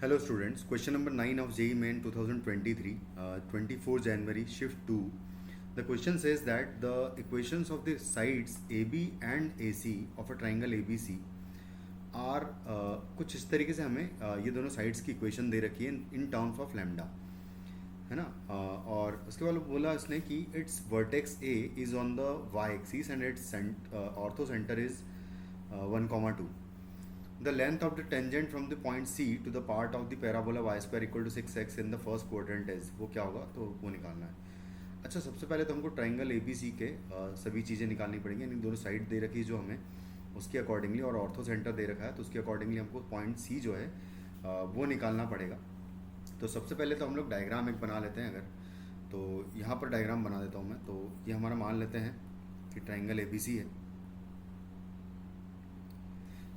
Hello students, question number 9 of JEE Main 2023, 24 January, shift 2. The question says that the equations of the sides AB and AC of a triangle ABC are कुछ इस तरीके से हमें ये दोनों sides की equation दे रखी है इन टर्म्स ऑफ लैम्डा, है ना। और उसके बाद बोला इसने कि it's vertex A is on the Y axis and it's orthocentre is 1,2. The length of the tangent from the point C to the part of the parabola y square equal to 6x in the first quadrant is, वो क्या होगा तो वो निकालना है। अच्छा, सबसे पहले तो हमको ट्राइंगल ए बी सी के सभी चीज़ें निकालनी पड़ेंगी, यानी दोनों साइड दे रखी है जो हमें, उसके अकॉर्डिंगली, और ऑर्थो सेंटर दे रखा है तो उसके अकॉर्डिंगली हमको पॉइंट सी जो है वो निकालना पड़ेगा। तो सबसे पहले तो हम लोग डायग्राम एक बना लेते हैं। अगर तो यहाँ पर डायग्राम बना देता हूँ मैं। तो ये हमारा मान लेते हैं कि ट्राइंगल ए बी सी है,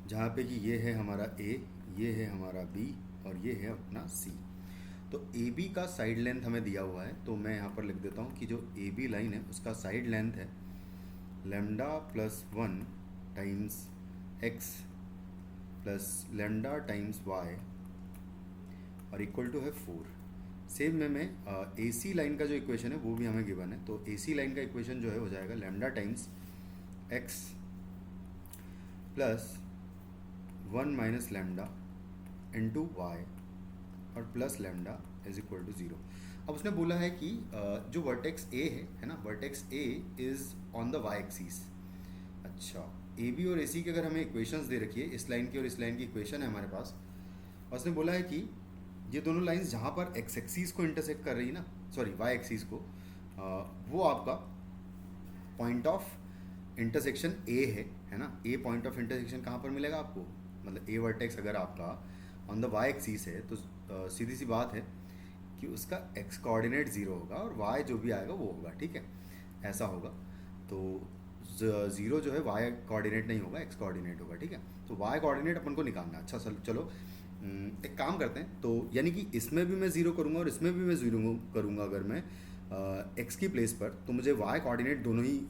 जहाँ पे कि ये है हमारा A, ये है हमारा B और ये है अपना C। तो AB का साइड लेंथ हमें दिया हुआ है, तो मैं यहाँ पर लिख देता हूँ कि जो AB लाइन है उसका साइड लेंथ है lambda plus 1 times x plus lambda times y और इक्वल टू है 4। सेम में मैं AC लाइन का जो इक्वेशन है वो भी हमें गिवन है। तो AC लाइन का इक्वेशन जो है हो जाएगा lambda times x plus 1 minus lambda into Y और plus lambda is equal to 0। अब उसने बोला है कि जो वर्टेक्स ए है ना, vertex A is on the Y axis. अच्छा, ए बी और ए सी की अगर हमें इक्वेशंस दे रखी है, इस लाइन की और इस लाइन की इक्वेशन है हमारे पास, और उसने बोला है कि ये दोनों लाइंस जहाँ पर एक्स एक्सिस को इंटरसेक्ट कर रही है ना, सॉरी वाई एक्सिस को, वो आपका पॉइंट ऑफ इंटरसेक्शन ए है ना। ए पॉइंट ऑफ इंटरसेक्शन कहाँ पर मिलेगा आपको, मतलब ए वर्टेक्स अगर आपका ऑन द वाई एक्सिस है तो सीधी सी बात है कि उसका एक्स कोऑर्डिनेट 0 होगा और वाई जो भी आएगा वो होगा, ठीक है, ऐसा होगा। तो 0 जो है वाई कोऑर्डिनेट नहीं होगा, एक्स कोऑर्डिनेट होगा, ठीक है। तो वाई कोऑर्डिनेट अपन को निकालना है। अच्छा चलो एक काम करते हैं। तो यानी कि इसमें भी मैं 0 करूँगा और इसमें भी मैं 0 करूँगा अगर मैं एक्स की प्लेस पर, तो मुझे वाई कोऑर्डिनेट दोनों ही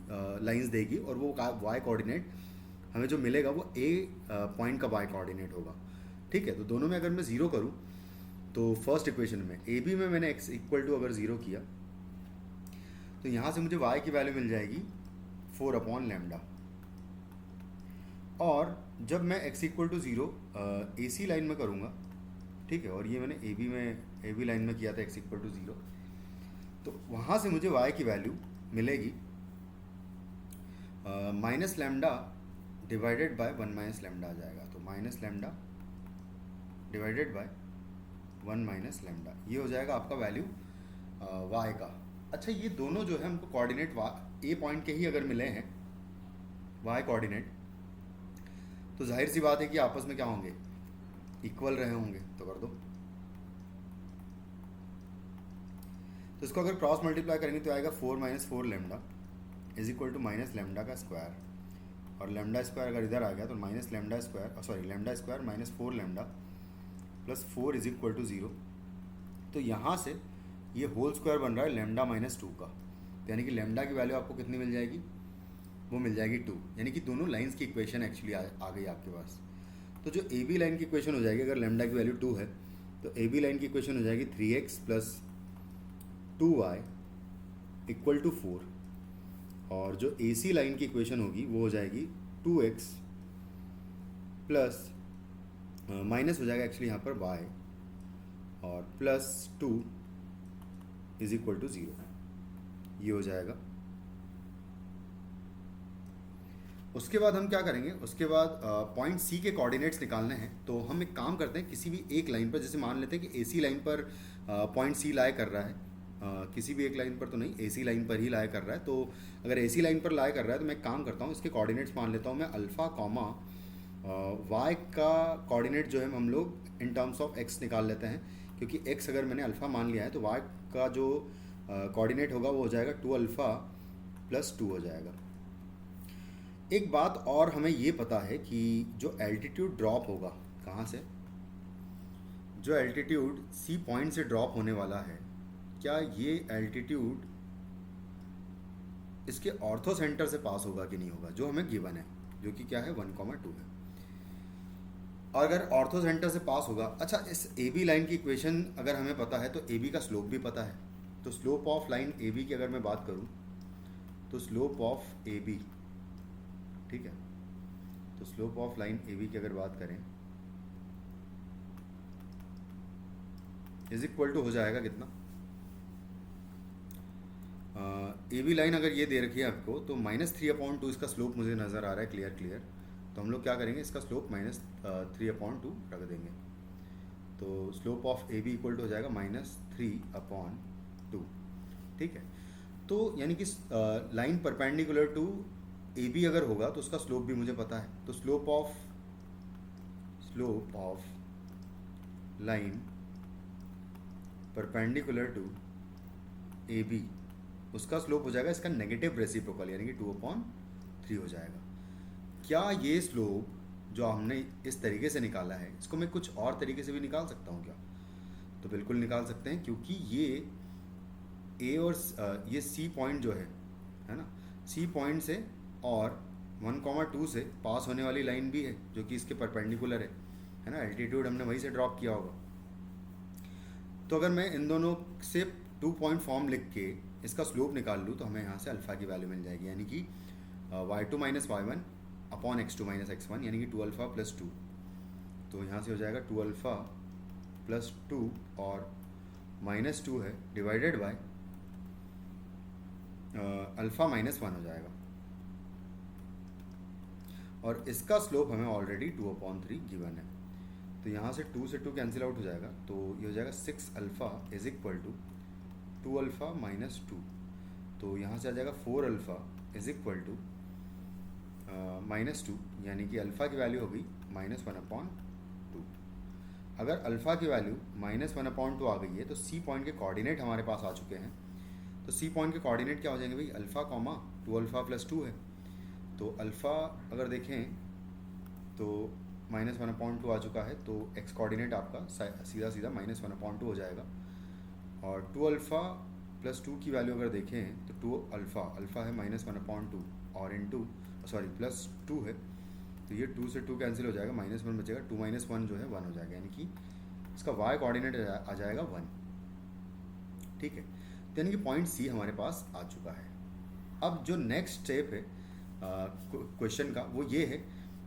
लाइंस देगी, और वो वाई कोऑर्डिनेट हमें जो मिलेगा वो ए पॉइंट का वाई कोऑर्डिनेट होगा, ठीक है। तो दोनों में अगर मैं 0 करूँ तो फर्स्ट इक्वेशन में ए बी में मैंने x इक्वल टू अगर 0 किया तो यहाँ से मुझे y की वैल्यू मिल जाएगी 4 अपॉन लैम्डा। और जब मैं x equal to 0 A C line में करूँगा, ठीक है, और ये मैंने ए बी लाइन में किया था x इक्वल टू 0, तो वहाँ से मुझे y की वैल्यू मिलेगी minus lambda divided by 1 minus lambda आ जाएगा। तो minus lambda divided by 1 minus lambda, ये हो जाएगा आपका वैल्यू y का। अच्छा, ये दोनों जो है हमको कोऑर्डिनेट ए पॉइंट के ही अगर मिले हैं y कोऑर्डिनेट, तो जाहिर सी बात है कि आपस में क्या होंगे, इक्वल रहे होंगे। तो कर दो, तो इसको अगर क्रॉस मल्टीप्लाई करेंगे तो आएगा 4 minus 4 lambda is equal to minus lambda का स्क्वायर, और लैम्डा स्क्वायर अगर इधर आ गया तो minus lambda square, sorry lambda square minus 4 lambda plus 4 is equal to 0। तो यहाँ से ये होल स्क्वायर बन रहा है लैम्डा माइनस 2 का, तो यानी कि लैम्डा की वैल्यू आपको कितनी मिल जाएगी, वो मिल जाएगी 2। यानी कि दोनों लाइंस की इक्वेशन एक्चुअली आ गई आपके पास। तो जो ए बी लाइन की इक्वेशन हो जाएगी, अगर लैम्डा की वैल्यू 2 है तो ए बी लाइन की इक्वेशन हो जाएगी 3x plus 2y equal to 4, और जो ए सी लाइन की इक्वेशन होगी वो हो जाएगी 2x प्लस माइनस हो जाएगा एक्चुअली यहाँ पर y और प्लस 2 इज इक्वल टू 0, ये हो जाएगा। उसके बाद हम क्या करेंगे, उसके बाद पॉइंट सी के कोऑर्डिनेट्स निकालने हैं। तो हम एक काम करते हैं, किसी भी एक लाइन पर, जैसे मान लेते हैं कि ए सी लाइन पर पॉइंट सी लाए कर रहा है, किसी भी एक लाइन पर तो नहीं, ए सी लाइन पर ही लाया कर रहा है। तो अगर ए सी लाइन पर लाया कर रहा है तो मैं काम करता हूँ, इसके कोऑर्डिनेट्स मान लेता हूँ मैं अल्फ़ा कॉमा वाई का कोऑर्डिनेट जो है हम लोग इन टर्म्स ऑफ एक्स निकाल लेते हैं, क्योंकि एक्स अगर मैंने अल्फ़ा मान लिया है तो वाई का जो कोऑर्डिनेट होगा वो हो जाएगा 2 अल्फ़ा प्लस 2 हो जाएगा। एक बात और हमें ये पता है कि जो एल्टीट्यूड ड्रॉप होगा, कहाँ से, जो एल्टीट्यूड सी पॉइंट से ड्रॉप होने वाला है, क्या ये एल्टीट्यूड इसके ऑर्थो सेंटर से पास होगा कि नहीं होगा, जो हमें गिवन है, जो कि क्या है 1,2 है। और अगर ऑर्थो सेंटर से पास होगा, अच्छा इस ए बी लाइन की इक्वेशन अगर हमें पता है तो ए बी का स्लोप भी पता है। तो slope of line A B की अगर मैं बात करूँ तो स्लोप ऑफ ए बी, ठीक है, तो slope of line A B की अगर बात करें इज इक्वल टू हो जाएगा कितना, ए बी लाइन अगर ये दे रखी है आपको तो -3/2 इसका स्लोप मुझे नज़र आ रहा है क्लियर क्लियर। तो हम लोग क्या करेंगे, इसका स्लोप -3/2 रख देंगे। तो slope of A B equal to हो जाएगा -3/2, ठीक है। तो यानी कि line perpendicular to A B अगर होगा तो उसका स्लोप भी मुझे पता है। तो slope of line perpendicular to A B, उसका स्लोप हो जाएगा इसका नेगेटिव रेसिप्रोकल यानी कि 2/3 हो जाएगा। क्या ये स्लोप जो हमने इस तरीके से निकाला है इसको मैं कुछ और तरीके से भी निकाल सकता हूँ क्या? तो बिल्कुल निकाल सकते हैं, क्योंकि ये ए और ये सी पॉइंट जो है ना, सी पॉइंट से और 1,2 से पास होने वाली लाइन भी है जो कि इसके परपेंडिकुलर है ना, एल्टीट्यूड हमने वहीं से ड्रॉप किया होगा। तो अगर मैं इन दोनों से 2 पॉइंट फॉर्म लिख के इसका स्लोप निकाल लूँ तो हमें यहाँ से अल्फ़ा की वैल्यू मिल जाएगी, यानी कि y2 - y1 upon x2 - x1 यानी कि 2α + 2। तो यहाँ से हो जाएगा 2α + 2 और -2 है डिवाइडेड बाय अल्फ़ा -1 हो जाएगा। और इसका स्लोप हमें ऑलरेडी 2/3 गिवन है। तो यहाँ से 2 से 2 कैंसिल आउट हो जाएगा, तो ये हो जाएगा 6α इज इक्वल टू 2α - 2। तो यहाँ से आ जाएगा 4α इज इक्वल टू -2, यानी कि अल्फ़ा की वैल्यू होगी -1/2। अगर अल्फ़ा की वैल्यू -1/2 आ गई है तो सी पॉइंट के कोऑर्डिनेट हमारे पास आ चुके हैं। तो सी पॉइंट के कोऑर्डिनेट क्या हो जाएंगे भाई, अल्फ़ा कॉमा 2α + 2 है। तो अल्फ़ा अगर देखें तो -1/2 आ चुका है, तो एक्स कोऑर्डिनेट आपका सीधा सीधा -1/2 हो जाएगा। और 2α + 2 की वैल्यू अगर देखें तो 2α है -1/2 और इंटू +2 है, तो ये 2 से 2 कैंसिल हो जाएगा, -1 बचेगा, 2 - 1 जो है 1 हो जाएगा, यानी कि इसका y कोऑर्डिनेट आ जाएगा 1, ठीक है। तो यानी कि पॉइंट सी हमारे पास आ चुका है। अब जो नेक्स्ट स्टेप है क्वेश्चन का वो ये है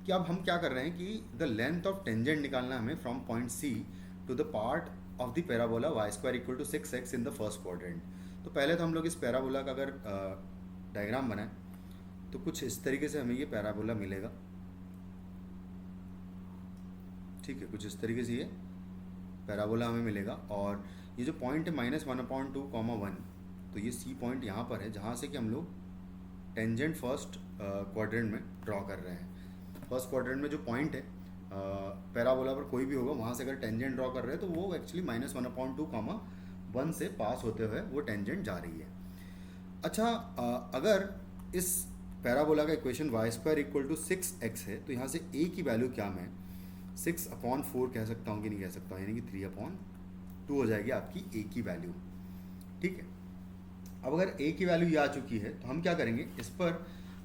कि अब हम क्या कर रहे हैं कि द लेंथ ऑफ टेंजेंट निकालना हमें from point C to the part of the parabola y² = 6x in the first quadrant. तो पहले तो हम लोग इस पैराबोला का अगर डायग्राम बनाएं तो कुछ इस तरीके से हमें ये पैराबोला मिलेगा, ठीक है, कुछ इस तरीके से ये पैराबोला हमें मिलेगा। और ये जो पॉइंट है -1/2, 1, तो ये सी पॉइंट यहाँ पर है जहाँ से कि हम लोग टेंजेंट फर्स्ट क्वाड्रेंट में ड्रॉ कर रहे हैं। फर्स्ट क्वाड्रेंट में जो पॉइंट है पैराबोला पर कोई भी होगा, वहाँ से अगर टेंजेंट ड्रॉ कर रहे हैं तो वो एक्चुअली -1/2, 1 से पास होते हुए वो टेंजेंट जा रही है। अच्छा, अगर इस पैराबोला का इक्वेशन y² = 6x है तो यहाँ से a की वैल्यू क्या मैं 6/4 कह सकता हूँ कि नहीं कह सकता हूँ, यानी कि 3/2 हो जाएगी आपकी a की वैल्यू, ठीक है। अब अगर a की वैल्यू ये आ चुकी है तो हम क्या करेंगे, इस पर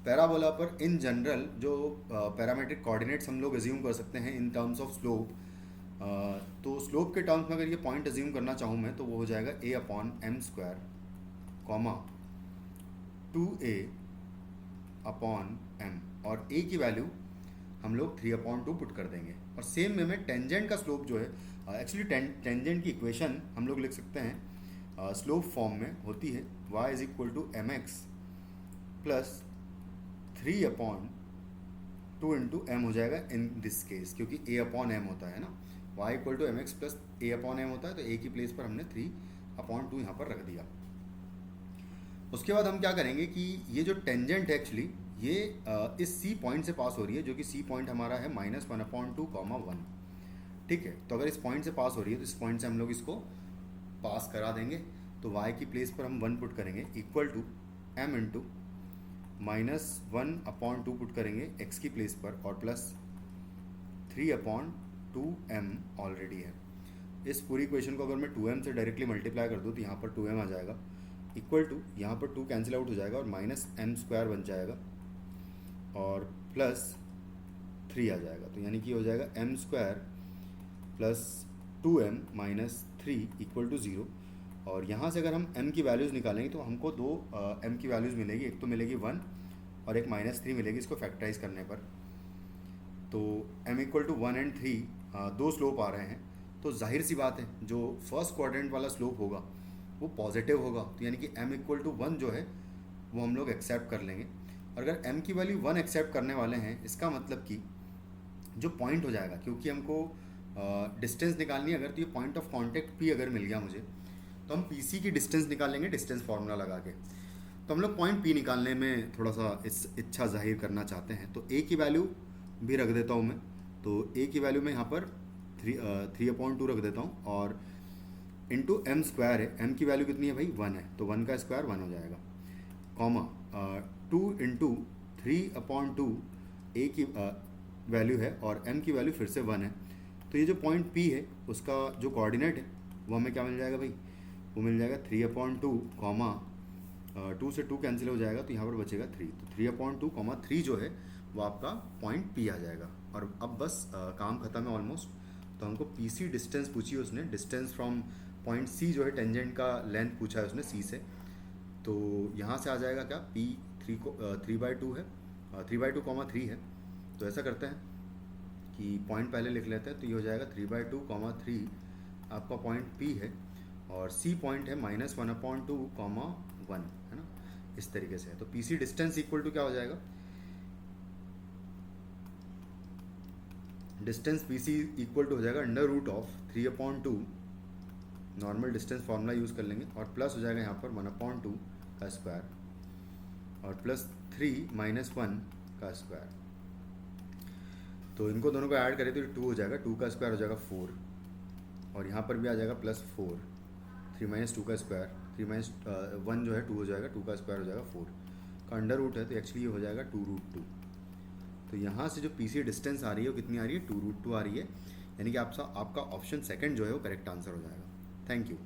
पैराबोला पर इन जनरल जो पैरामेट्रिक कोऑर्डिनेट्स हम लोग अज्यूम कर सकते हैं इन टर्म्स ऑफ स्लोप। तो स्लोप के टर्म्स में अगर ये पॉइंट अज्यूम करना चाहूँ मैं तो वो हो जाएगा a/m², 2a/m, और a की वैल्यू हम लोग 3/2 पुट कर देंगे। और सेम वे में टेंजेंट का स्लोप जो है, एक्चुअली टेंजेंट की इक्वेशन हम लोग लिख सकते हैं स्लोप फॉर्म में होती है y = mx + 3/2 × m हो जाएगा इन दिस केस, क्योंकि a/m होता है ना, y = mx + a/m होता है, तो a की प्लेस पर हमने 3/2 यहाँ पर रख दिया। उसके बाद हम क्या करेंगे कि ये जो टेंजेंट है एक्चुअली ये इस सी पॉइंट से पास हो रही है, जो कि सी पॉइंट हमारा है -1/2, 1, ठीक है। तो अगर इस पॉइंट से पास हो रही है तो इस पॉइंट से हम लोग इसको पास करा देंगे। तो y की प्लेस पर हम 1 पुट करेंगे इक्वल टू m × -1/2 पुट करेंगे x की प्लेस पर, और प्लस 3/2m ऑलरेडी है। इस पूरी इक्वेशन को अगर मैं 2m से डायरेक्टली मल्टीप्लाई कर दूँ तो यहाँ पर 2m आ जाएगा, इक्वल टू यहाँ पर 2 कैंसिल आउट हो जाएगा और -m² बन जाएगा, और प्लस 3 आ जाएगा। तो यानी कि हो जाएगा M square plus 2m minus 3 equal to 0। और यहाँ से अगर हम m की वैल्यूज़ निकालेंगे तो हमको दो m की वैल्यूज़ मिलेगी, एक तो मिलेगी 1 और एक -3 मिलेगी इसको फैक्टराइज करने पर। तो m इक्वल टू 1 एंड 3 दो स्लोप आ रहे हैं, तो जाहिर सी बात है जो फर्स्ट क्वाड्रेंट वाला स्लोप होगा वो पॉजिटिव होगा। तो यानी कि m इक्वल टू 1 जो है वो हम लोग एक्सेप्ट कर लेंगे। और अगर m की वैल्यू 1 एक्सेप्ट करने वाले हैं, इसका मतलब कि जो पॉइंट हो जाएगा, क्योंकि हमको डिस्टेंस निकालनी है अगर, तो ये पॉइंट ऑफ कांटेक्ट P अगर मिल गया मुझे, तो हम PC की डिस्टेंस निकालेंगे डिस्टेंस फार्मूला लगा के। तो हम लोग पॉइंट P निकालने में थोड़ा सा इस इच्छा जाहिर करना चाहते हैं, तो A की वैल्यू भी रख देता हूँ मैं। तो A की वैल्यू मैं यहाँ पर 3/2 रख देता हूँ, और इंटू m स्क्वायर है, m की वैल्यू कितनी है भाई 1 है, तो 1 का स्क्वायर 1 हो जाएगा, कॉमा 2 इंटू 3/2 A की वैल्यू है और m की वैल्यू फिर से 1 है। तो ये जो पॉइंट P है उसका जो कोऑर्डिनेट है वो हमें क्या मिल जाएगा भाई, वो मिल जाएगा 3/2 कॉमा 2 से 2 कैंसिल हो जाएगा, तो यहाँ पर बचेगा 3। तो 3/2 कॉमा 3 जो है वो आपका पॉइंट P आ जाएगा। और अब बस काम खत्म है ऑलमोस्ट। तो हमको PC डिस्टेंस पूछी है उसने, डिस्टेंस फ्रॉम पॉइंट C जो है टेंजेंट का लेंथ पूछा है उसने C से। तो यहाँ से आ जाएगा क्या, P 3/2 है, 3/2 कॉमा 3 है। तो ऐसा करते हैं कि पॉइंट पहले लिख लेते हैं, तो ये हो जाएगा 3/2 कॉमा 3 आपका पॉइंट P है, और C पॉइंट है -1/2 कॉमा 1, है ना, इस तरीके से है। तो PC डिस्टेंस इक्वल टू क्या हो जाएगा, डिस्टेंस PC इक्वल टू हो जाएगा √3/2, नॉर्मल डिस्टेंस फार्मूला यूज़ कर लेंगे, और प्लस हो जाएगा यहाँ पर 1/2 का स्क्वायर, और प्लस 3 - 1 का स्क्वायर। तो इनको दोनों को ऐड करें तो 2 हो जाएगा, 2 का स्क्वायर हो जाएगा 4, और यहाँ पर भी आ जाएगा +4, 3 - 2 का स्क्वायर, 1 जो है 2 हो जाएगा, 2 का स्क्वायर हो जाएगा 4 का अंडर रूट है, तो एक्चुअली ये हो जाएगा 2√2। तो यहाँ से जो PC डिस्टेंस आ रही है वो कितनी आ रही है, 2√2 आ रही है। यानी कि आपका ऑप्शन सेकंड जो है वो करेक्ट आंसर हो जाएगा। Thank you.